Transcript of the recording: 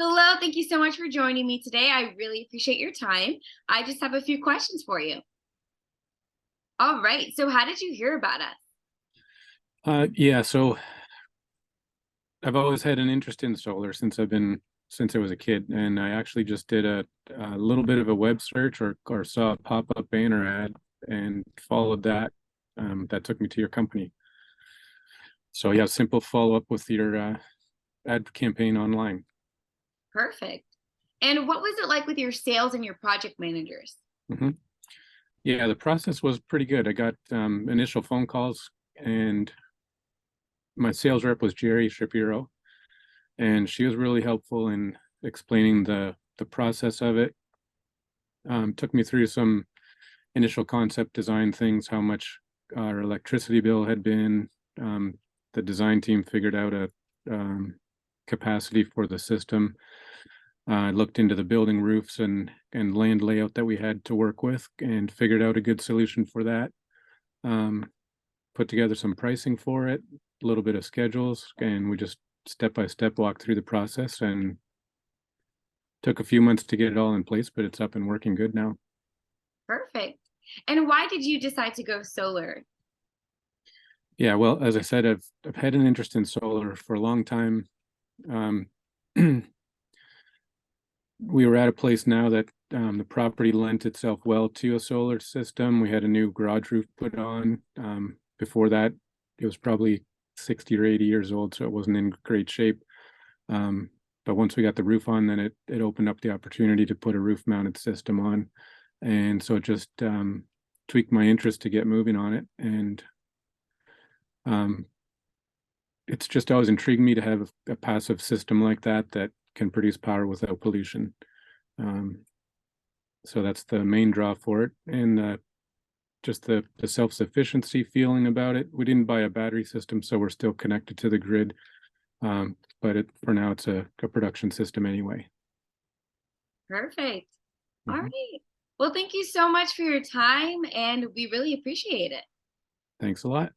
Hello, thank you so much for joining me today. I really appreciate your time. I just have a few questions for you. All right, so how did you hear about us? Yeah, so I've always had an interest in solar since I was a kid, and I actually just did a little bit of a web search or saw a pop-up banner ad and followed that. That took me to your company. So yeah, simple follow-up with your ad campaign online. Perfect. And what was it like with your sales and your project managers? hmm Yeah, the process was pretty good. I got initial phone calls, and my sales rep was Jerry Shapiro, and she was really helpful in explaining the process of it. Took me through some initial concept design things, how much our electricity bill had been. Um, the design team figured out a capacity for the system. I looked into the building roofs and land layout that we had to work with and figured out a good solution for that. Um, Put together some pricing for it, a little bit of schedules, and we just step by step walked through the process and took a few months to get it all in place, but it's up and working good now. Perfect. And why did you decide to go solar? Yeah, well, as I said, I've had an interest in solar for a long time. Um, we were at a place now that the property lent itself well to a solar system. We had a new garage roof put on. Before that, it was probably 60 or 80 years old, so it wasn't in great shape. But once we got the roof on, then it opened up the opportunity to put a roof mounted system on. And so it just tweaked my interest to get moving on it. And um, it's just always intrigued me to have a passive system like that that can produce power without pollution. Um, so that's the main draw for it, and just the self-sufficiency feeling about it. We didn't buy a battery system, so we're still connected to the grid, but for now it's a production system anyway. Perfect. All Mhm. right. Well, thank you so much for your time, and we really appreciate it. Thanks a lot.